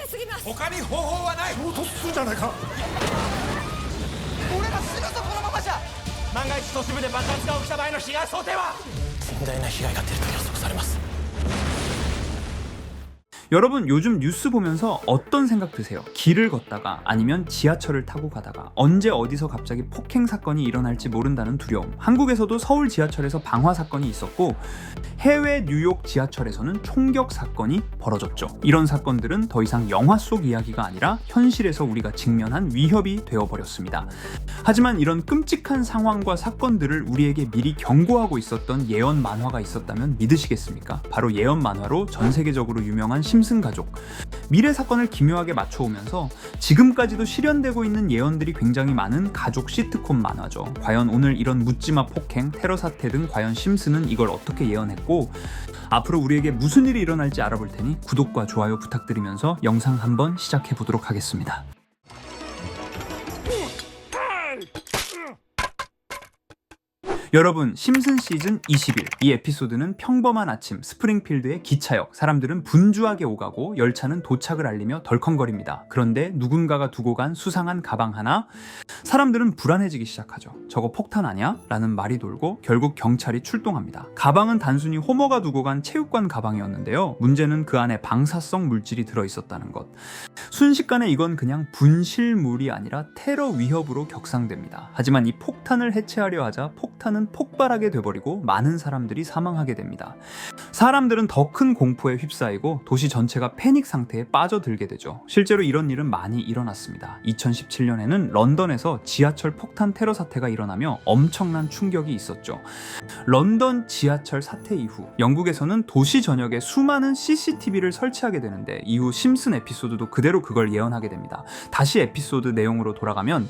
他に方法はない。衝突するじゃないか。俺ら死ぬぞこのままじゃ。万が一都市部で爆発が起きた場合の被害想定は。甚大な被害が出ると予測されます。 여러분 요즘 뉴스 보면서 어떤 생각 드세요? 길을 걷다가 아니면 지하철을 타고 가다가 언제 어디서 갑자기 폭행 사건이 일어날지 모른다는 두려움. 한국에서도 서울 지하철에서 방화 사건이 있었고 해외 뉴욕 지하철에서는 총격 사건이 벌어졌죠. 이런 사건들은 더 이상 영화 속 이야기가 아니라 현실에서 우리가 직면한 위협이 되어버렸습니다. 하지만 이런 끔찍한 상황과 사건들을 우리에게 미리 경고하고 있었던 예언 만화가 있었다면 믿으시겠습니까? 바로 예언 만화로 전 세계적으로 유명한 심슨 가족. 미래 사건을 기묘하게 맞춰오면서 지금까지도 실현되고 있는 예언들이 굉장히 많은 가족 시트콤 만화죠. 과연 오늘 이런 묻지마 폭행, 테러 사태 등 과연 심슨은 이걸 어떻게 예언했고 앞으로 우리에게 무슨 일이 일어날지 알아볼 테니 구독과 좋아요 부탁드리면서 영상 한번 시작해 보도록 하겠습니다. 여러분, 심슨 시즌 21. 이 에피소드는 평범한 아침 스프링필드의 기차역. 사람들은 분주하게 오가고 열차는 도착을 알리며 덜컹거립니다. 그런데 누군가가 두고 간 수상한 가방 하나. 사람들은 불안해지기 시작하죠. 저거 폭탄 아니야? 라는 말이 돌고 결국 경찰이 출동합니다. 가방은 단순히 호머가 두고 간 체육관 가방이었는데요. 문제는 그 안에 방사성 물질이 들어있었다는 것. 순식간에 이건 그냥 분실물이 아니라 테러 위협으로 격상됩니다. 하지만 이 폭탄을 해체하려 하자 폭탄은 폭발하게 돼버리고 많은 사람들이 사망하게 됩니다. 사람들은 더 큰 공포에 휩싸이고 도시 전체가 패닉 상태에 빠져들게 되죠. 실제로 이런 일은 많이 일어났습니다. 2017년에는 런던에서 지하철 폭탄 테러 사태가 일어나며 엄청난 충격이 있었죠. 런던 지하철 사태 이후 영국에서는 도시 전역에 수많은 CCTV를 설치하게 되는데 이후 심슨 에피소드도 그대로 그걸 예언하게 됩니다. 다시 에피소드 내용으로 돌아가면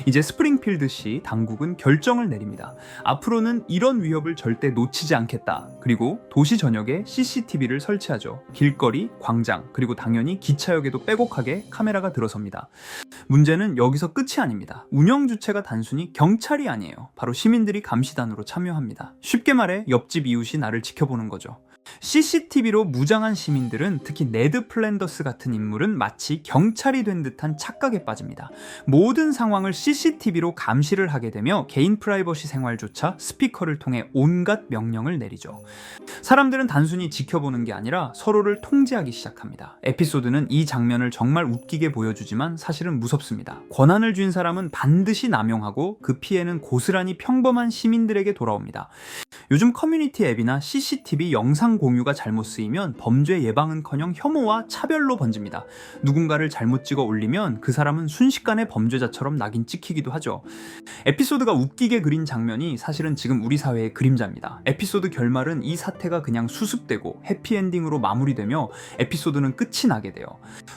이제 스프링필드시 당국은 결정을 내립니다. 앞으로는 이런 위협을 절대 놓치지 않겠다. 그리고 도시 전역에 CCTV를 설치하죠. 길거리, 광장, 그리고 당연히 기차역에도 빼곡하게 카메라가 들어섭니다. 문제는 여기서 끝이 아닙니다. 운영 주체가 단순히 경찰이 아니에요. 바로 시민들이 감시단으로 참여합니다. 쉽게 말해 옆집 이웃이 나를 지켜보는 거죠. CCTV로 무장한 시민들은 특히 네드 플랜더스 같은 인물은 마치 경찰이 된 듯한 착각에 빠집니다. 모든 상황을 CCTV로 감시를 하게 되며 개인 프라이버시 생활조차 스피커를 통해 온갖 명령을 내리죠. 사람들은 단순히 지켜보는 게 아니라 서로를 통제하기 시작합니다. 에피소드는 이 장면을 정말 웃기게 보여주지만 사실은 무섭습니다. 권한을 쥔 사람은 반드시 남용하고 그 피해는 고스란히 평범한 시민들에게 돌아옵니다. 요즘 커뮤니티 앱이나 CCTV 영상 공유가 잘못 쓰이면 범죄 예방은커녕 혐오와 차별로 번집니다. 누군가를 잘못 찍어 올리면 그 사람은 순식간에 범죄자처럼 낙인 찍히기도 하죠. 에피소드가 웃기게 그린 장면이 사실은 지금 우리 사회의 그림자입니다. 에피소드 결말은 이 사태가 그냥 수습되고 해피엔딩으로 마무리되며 에피소드는 끝이 나게 돼요.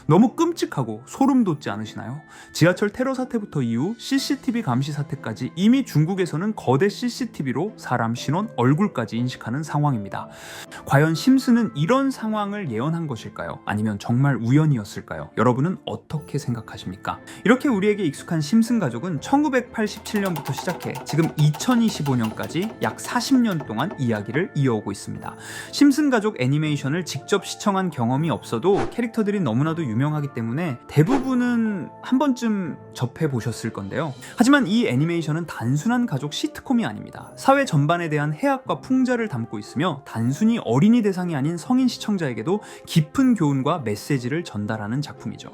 너무 끔찍하고 소름 돋지 않으시나요? 지하철 테러 사태부터 이후 CCTV 감시 사태까지 이미 중국에서는 거대 CCTV로 사람 신원, 얼굴까지 인식하는 상황입니다. 과연 심슨은 이런 상황을 예언한 것일까요? 아니면 정말 우연이었을까요? 여러분은 어떻게 생각하십니까? 이렇게 우리에게 익숙한 심슨 가족은 1987년부터 시작해 지금 2025년까지 약 40년 동안 이야기를 이어오고 있습니다. 심슨 가족 애니메이션을 직접 시청한 경험이 없어도 캐릭터들이 너무나도 유명하기 때문에 대부분은 한 번쯤 접해보셨을 건데요. 하지만 이 애니메이션은 단순한 가족 시트콤이 아닙니다. 사회 전반에 대한 해악과 풍자를 담고 있으며 단순히 어린이 대상이 아닌 성인 시청자에게도 깊은 교훈과 메시지를 전달하는 작품이죠.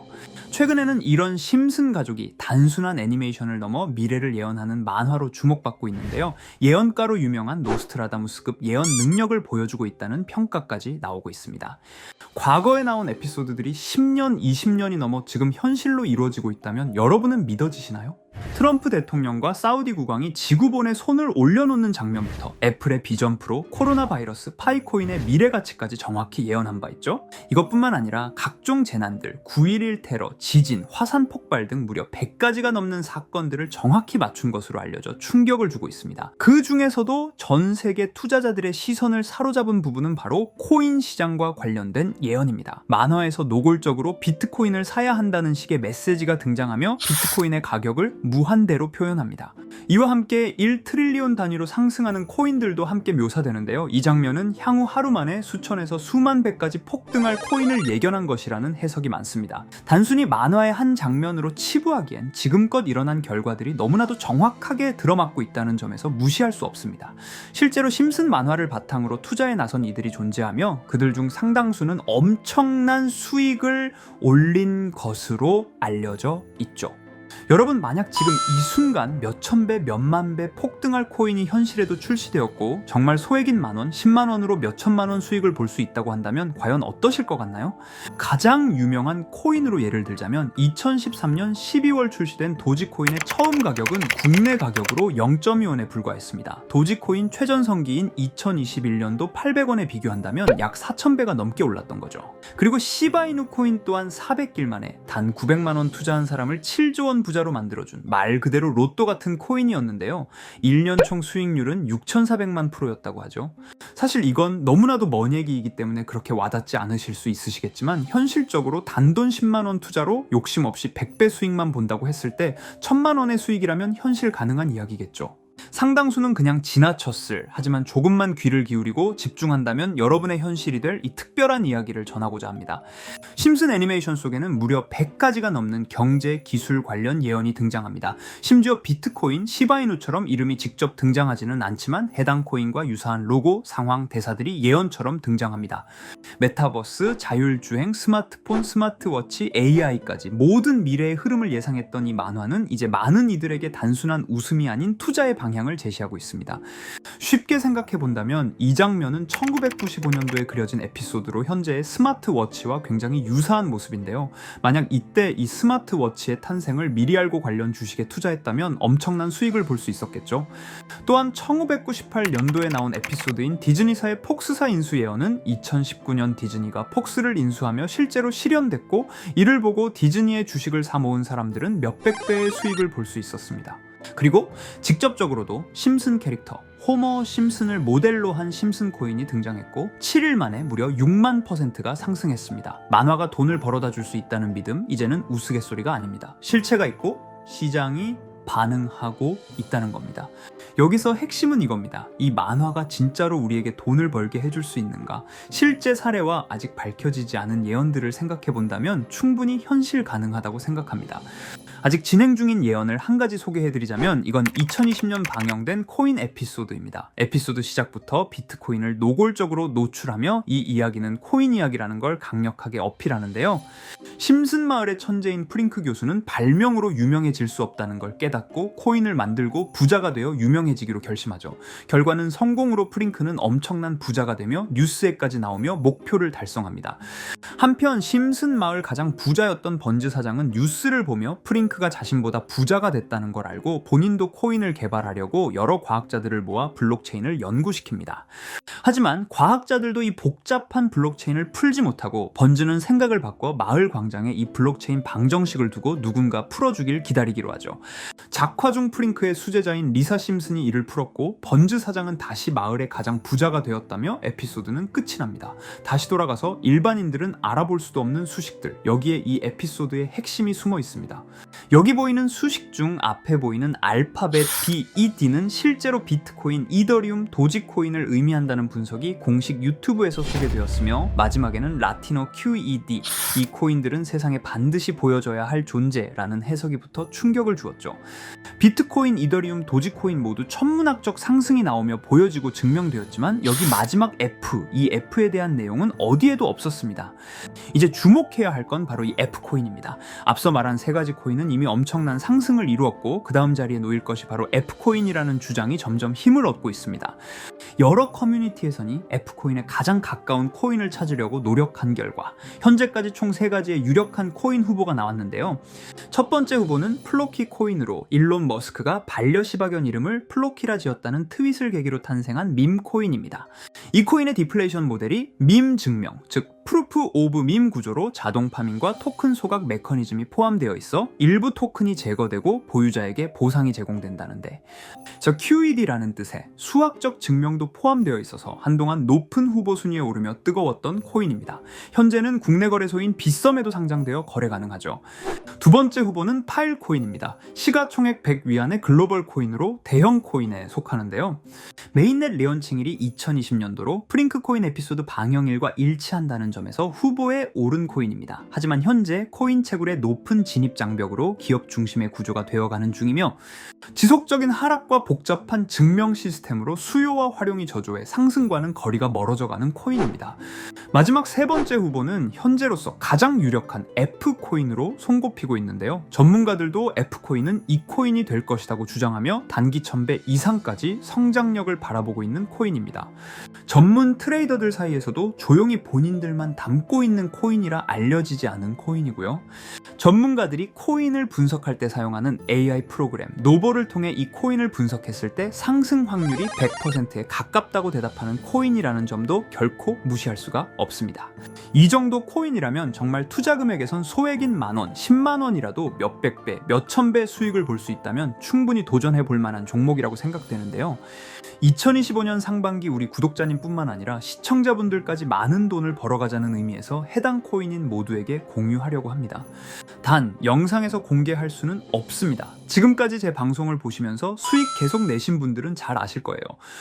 최근에는 이런 심슨 가족이 단순한 애니메이션을 넘어 미래를 예언하는 만화로 주목받고 있는데요. 예언가로 유명한 노스트라다무스급 예언 능력을 보여주고 있다는 평가까지 나오고 있습니다. 과거에 나온 에피소드들이 10년, 20년이 넘어 지금 현실로 이루어지고 있다면 여러분은 믿어지시나요? 트럼프 대통령과 사우디 국왕이 지구본에 손을 올려놓는 장면부터 애플의 비전 프로, 코로나 바이러스, 파이코인의 미래 가치까지 정확히 예언한 바 있죠. 이것뿐만 아니라 각종 재난들, 9.11 테러, 지진, 화산 폭발 등 무려 100가지가 넘는 사건들을 정확히 맞춘 것으로 알려져 충격을 주고 있습니다. 그 중에서도 전 세계 투자자들의 시선을 사로잡은 부분은 바로 코인 시장과 관련된 예언입니다. 만화에서 노골적으로 비트코인을 사야 한다는 식의 메시지가 등장하며 비트코인의 가격을 무한대로 표현합니다. 이와 함께 1트릴리온 단위로 상승하는 코인들도 함께 묘사되는데요. 이 장면은 향후 하루 만에 수천에서 수만 배까지 폭등할 코인을 예견한 것이라는 해석이 많습니다. 단순히 만화의 한 장면으로 치부하기엔 지금껏 일어난 결과들이 너무나도 정확하게 들어맞고 있다는 점에서 무시할 수 없습니다. 실제로 심슨 만화를 바탕으로 투자에 나선 이들이 존재하며 그들 중 상당수는 엄청난 수익을 올린 것으로 알려져 있죠. 여러분, 만약 지금 이 순간 몇천 배, 몇만 배 폭등할 코인이 현실에도 출시되었고 정말 소액인 만원, 10만원으로 몇천만원 수익을 볼 수 있다고 한다면 과연 어떠실 것 같나요? 가장 유명한 코인으로 예를 들자면 2013년 12월 출시된 도지코인의 처음 가격은 국내 가격으로 0.2원에 불과했습니다. 도지코인 최전성기인 2021년도 800원에 비교한다면 약 4,000배가 넘게 올랐던 거죠. 그리고 시바이누 코인 또한 400길 만에 단 900만원 투자한 사람을 7조 원 부자로 만들어준 말 그대로 로또 같은 코인이었는데요. 1년 총 수익률은 6,400만 %였다고 하죠. 사실 이건 너무나도 먼 얘기이기 때문에 그렇게 와닿지 않으실 수 있으시겠지만 현실적으로 단돈 10만원 투자로 욕심 없이 100배 수익만 본다고 했을 때 1,000만원의 수익이라면 현실 가능한 이야기겠죠. 상당수는 그냥 지나쳤을, 하지만 조금만 귀를 기울이고 집중한다면 여러분의 현실이 될 이 특별한 이야기를 전하고자 합니다. 심슨 애니메이션 속에는 무려 100가지가 넘는 경제, 기술 관련 예언이 등장합니다. 심지어 비트코인, 시바이누처럼 이름이 직접 등장하지는 않지만 해당 코인과 유사한 로고, 상황, 대사들이 예언처럼 등장합니다. 메타버스, 자율주행, 스마트폰, 스마트워치, AI까지 모든 미래의 흐름을 예상했던 이 만화는 이제 많은 이들에게 단순한 웃음이 아닌 투자의 방향을 제시하고 있습니다. 쉽게 생각해 본다면 이 장면은 1995년도에 그려진 에피소드로 현재의 스마트워치와 굉장히 유사한 모습인데요. 만약 이때 이 스마트워치의 탄생을 미리 알고 관련 주식에 투자했다면 엄청난 수익을 볼 수 있었겠죠. 또한 1998년도에 나온 에피소드인 디즈니사의 폭스사 인수 예언은 2019년 디즈니가 폭스를 인수하며 실제로 실현됐고, 이를 보고 디즈니의 주식을 사 모은 사람들은 몇백 배의 수익을 볼 수 있었습니다. 그리고 직접적으로도 심슨 캐릭터 호머 심슨을 모델로 한 심슨 코인이 등장했고 7일 만에 무려 6만 %가 상승했습니다. 만화가 돈을 벌어다 줄 수 있다는 믿음, 이제는 우스갯소리가 아닙니다. 실체가 있고 시장이 반응하고 있다는 겁니다. 여기서 핵심은 이겁니다. 이 만화가 진짜로 우리에게 돈을 벌게 해줄 수 있는가? 실제 사례와 아직 밝혀지지 않은 예언들을 생각해 본다면 충분히 현실 가능하다고 생각합니다. 아직 진행 중인 예언을 한 가지 소개해드리자면 이건 2020년 방영된 코인 에피소드입니다. 에피소드 시작부터 비트코인을 노골적으로 노출하며 이 이야기는 코인 이야기라는 걸 강력하게 어필하는데요. 심슨 마을의 천재인 프링크 교수는 발명으로 유명해질 수 없다는 걸 깨닫고 코인을 만들고 부자가 되어 유명해지기로 결심하죠. 결과는 성공으로 프링크는 엄청난 부자가 되며 뉴스에까지 나오며 목표를 달성합니다. 한편 심슨 마을 가장 부자였던 번즈 사장은 뉴스를 보며 프링크가 자신보다 부자가 됐다는 걸 알고 본인도 코인을 개발하려고 여러 과학자들을 모아 블록체인을 연구시킵니다. 하지만 과학자들도 이 복잡한 블록체인을 풀지 못하고 번즈는 생각을 바꿔 마을 광장에 이 블록체인 방정식을 두고 누군가 풀어주길 기다리기로 하죠. 작화 중 프링크의 수제자인 리사 심슨이 이를 풀었고 번즈 사장은 다시 마을의 가장 부자가 되었다며 에피소드는 끝이 납니다. 다시 돌아가서 일반인들은 알아볼 수도 없는 수식들, 여기에 이 에피소드의 핵심이 숨어 있습니다. 여기 보이는 수식 중 앞에 보이는 알파벳 B, 이 D는 실제로 비트코인, 이더리움, 도지코인을 의미한다는 분석이 공식 유튜브에서 소개되었으며 마지막에는 라틴어 QED, 이 코인들은 세상에 반드시 보여줘야 할 존재라는 해석이 붙어 충격을 주었죠. 비트코인, 이더리움, 도지코인 모두 천문학적 상승이 나오며 보여지고 증명되었지만 여기 마지막 F, 이 F에 대한 내용은 어디에도 없었습니다. 이제 주목해야 할 건 바로 이 F코인입니다. 앞서 말한 세 가지 코인은 이미 엄청난 상승을 이루었고 그 다음 자리에 놓일 것이 바로 F코인이라는 주장이 점점 힘을 얻고 있습니다. 여러 커뮤니티에서는 F코인에 가장 가까운 코인을 찾으려고 노력한 결과 현재까지 총 3가지의 유력한 코인 후보가 나왔는데요. 첫 번째 후보는 플로키 코인으로 일론 머스크가 반려시바견 이름을 플로키라 지었다는 트윗을 계기로 탄생한 밈 코인입니다. 이 코인의 디플레이션 모델이 밈 증명, 즉 프루프 오브 밈 구조로 자동 파밍과 토큰 소각 메커니즘이 포함되어 있어 일부 토큰이 제거되고 보유자에게 보상이 제공된다는데, 저 QED라는 뜻의 수학적 증명도 포함되어 있어서 한동안 높은 후보 순위에 오르며 뜨거웠던 코인입니다. 현재는 국내 거래소인 빗썸에도 상장되어 거래 가능하죠. 두 번째 후보는 파일코인입니다. 시가 시가총액 100 위안의 글로벌 코인으로 대형 코인에 속하는데요. 메인넷 레언칭일이 2020년도로 프링크 코인 에피소드 방영일과 일치한다는 점에서 후보에 오른 코인입니다. 하지만 현재 코인 채굴의 높은 진입 장벽으로 기업 중심의 구조가 되어가는 중이며 지속적인 하락과 복잡한 증명 시스템으로 수요와 활용이 저조해 상승과는 거리가 멀어져가는 코인입니다. 마지막 세 번째 후보는 현재로서 가장 유력한 F코인으로 손꼽히고 있는데요. 전문가들도 F코인은 이 코인이 될 것이라고 주장하며 단기 1000배 이상까지 성장력을 바라보고 있는 코인입니다. 전문 트레이더들 사이에서도 조용히 본인들만 담고 있는 코인이라 알려지지 않은 코인이고요. 전문가들이 코인을 분석할 때 사용하는 AI 프로그램 노버를 통해 이 코인을 분석했을 때 상승 확률이 100%에 가깝다고 대답하는 코인이라는 점도 결코 무시할 수가 없습니다. 이 정도 코인이라면 정말 투자 금액에선 소액인 만원, 10만원이라도 몇백 배, 몇천 배 수익을 볼 수 있다면 충분히 도전해 볼 만한 종목이라고 생각되는데요. 2025년 상반기 우리 구독자님 뿐만 아니라 시청자분들까지 많은 돈을 벌어가자는 의미에서 해당 코인인 모두에게 공유하려고 합니다. 단 영상에서 공개할 수는 없습니다. 지금까지 제 방송을 보시면서 수익 계속 내신 분들은 잘 아실 거예요.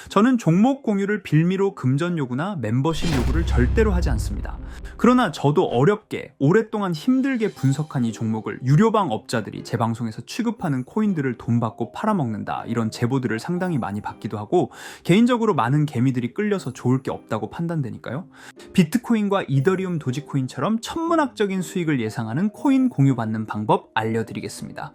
저는 종목 공유를 빌미로 금전 요구나 멤버십 요구를 절대로 하지 않습니다. 그러나 저도 어렵게 오랫동안 힘들게 분석한 이 종목을 유료방 업자들이 제 방송에서 취급하는 코인들을 돈 받고 팔아먹는다 이런 제보들을 상당히 많이 받기도 하고 개인적으로 많은 개미들이 끌려서 좋을 게 없다고 판단되니까요. 비트코인과 이더리움 도지코인처럼 천문학적인 수익을 예상하는 코인 공유받는 방법 알려드리겠습니다.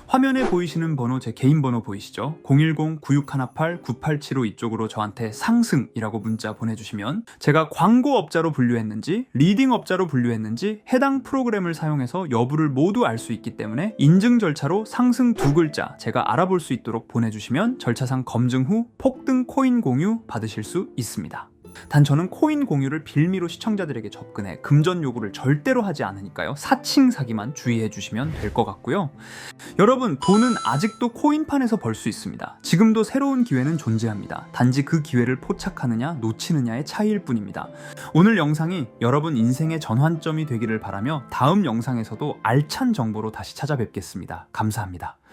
화면에 보이시는 번호 제 개인 번호 보이시죠? 010-9618-9875 이쪽으로 저한테 상승이라고 문자 보내주시면 제가 광고업자로 분류했는지 리딩업자로 분류했는지 해당 프로그램을 사용해서 여부를 모두 알 수 있기 때문에 인증 절차로 상승 2글자 제가 알아볼 수 있도록 보내주시면 절차상 검증 후 폭등 코인 공유 받으실 수 있습니다. 단 저는 코인 공유를 빌미로 시청자들에게 접근해 금전 요구를 절대로 하지 않으니까요. 사칭 사기만 주의해 주시면 될 것 같고요. 여러분, 돈은 아직도 코인판에서 벌 수 있습니다. 지금도 새로운 기회는 존재합니다. 단지 그 기회를 포착하느냐 놓치느냐의 차이일 뿐입니다. 오늘 영상이 여러분 인생의 전환점이 되기를 바라며 다음 영상에서도 알찬 정보로 다시 찾아뵙겠습니다. 감사합니다.